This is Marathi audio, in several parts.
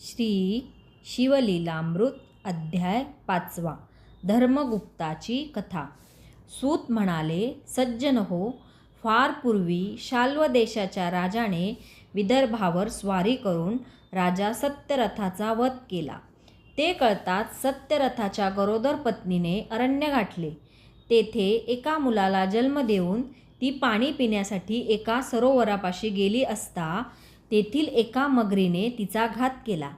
श्री शिवलीलामृत अध्याय 5 धर्मगुप्ताची कथा। सूत म्हणाले, सज्जन हो, फार पूर्वी शाल्व देशाच्या राजाने विदर्भावर स्वारी करून राजा सत्यरथाचा वध केला। ते कळताच सत्यरथाच्या गरोदर पत्नीने अरण्य गाठले। तेथे एका मुलाला जन्म देऊन ती पाणी पिण्यासाठी एका सरोवरापाशी गेली असता तेथील एका मगरीने तिचा घात केला।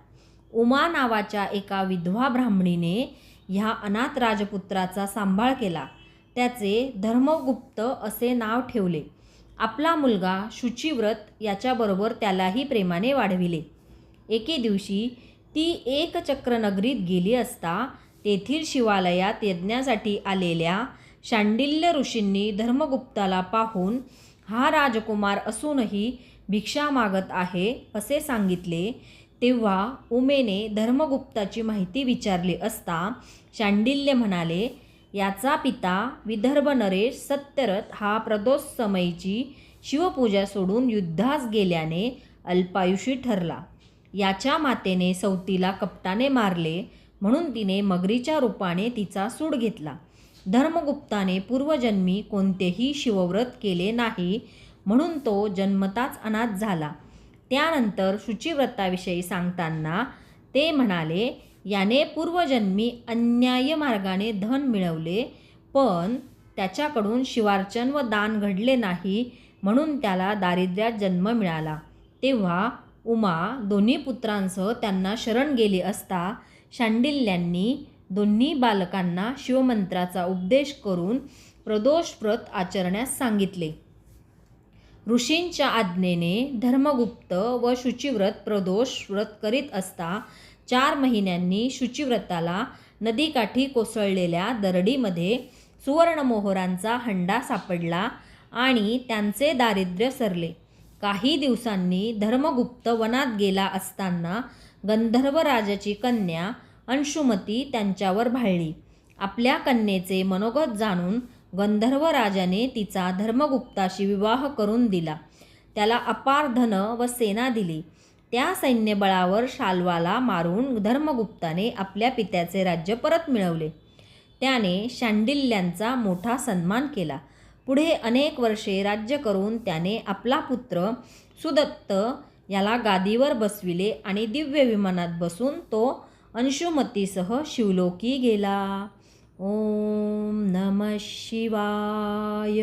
उमा नावाच्या एका विधवा ब्राह्मणीने ह्या अनाथ राजपुत्राचा सांभाळ केला। त्याचे धर्मगुप्त असे नाव ठेवले। आपला मुलगा शुचिव्रत याच्याबरोबर त्यालाही प्रेमाने वाढविले। एके दिवशी ती एकचक्र नगरीत गेली असता तेथील शिवालयात यज्ञासाठी आलेल्या शांडिल्य ऋषींनी धर्मगुप्ताला पाहून हा राजकुमार असूनही भिक्षा मागत आहे असे सांगितले। तेव्हा उमेने धर्मगुप्ताची माहिती विचारली असता शांडिल्य म्हणाले, याचा पिता विदर्भ नरेश सत्यरथ हा प्रदोष समयीची शिवपूजा सोडून युद्धास गेल्याने अल्पायुषी ठरला। याच्या मातेने सौतीला कपटाने मारले म्हणून तिने मगरीच्या रूपाने तिचा सूड घेतला। धर्मगुप्ताने पूर्वजन्मी कोणतेही शिवव्रत केले नाही म्हणून तो जन्मताच अनाथ झाला। त्यानंतर शुचिव्रताविषयी सांगताना ते म्हणाले, याने पूर्वजन्मी अन्याय मार्गाने धन मिळवले, पण त्याच्याकडून शिवार्चन व दान घडले नाही म्हणून त्याला दारिद्र्यात जन्म मिळाला। तेव्हा उमा दोन्ही पुत्रांसह त्यांना शरण गेली असता शांडिल्यांनी दोन्ही बालकांना शिवमंत्राचा उपदेश करून प्रदोष व्रत आचरण्यास सांगितले। ऋषींच्या आज्ञेने धर्मगुप्त व शुचिव्रत प्रदोष व्रत करीत असता 4 महिन्यांनी शुचिव्रताला नदीकाठी कोसळलेल्या दरडीमध्ये सुवर्णमोहरांचा हंडा सापडला आणि त्यांचे दारिद्र्य सरले। काही दिवसांनी धर्मगुप्त वनात गेला असताना गंधर्व राजाची कन्या अंशुमती त्यांच्यावर भाळली। आपल्या कन्येचे मनोगत जाणून गंधर्व राजाने तिचा धर्मगुप्ताशी विवाह करून दिला। त्याला अपार धन व सेना दिली। त्या सैन्यबळावर शाल्वाला मारून धर्मगुप्ताने आपल्या पित्याचे राज्य परत मिळवले। त्याने शांडिल्यांचा मोठा सन्मान केला। पुढे अनेक वर्षे राज्य करून त्याने आपला पुत्र सुदत्त याला गादीवर बसविले आणि दिव्य विमानात बसून तो अंशुमतीसह शिवलोकी गेला। ओम नमः शिवाय।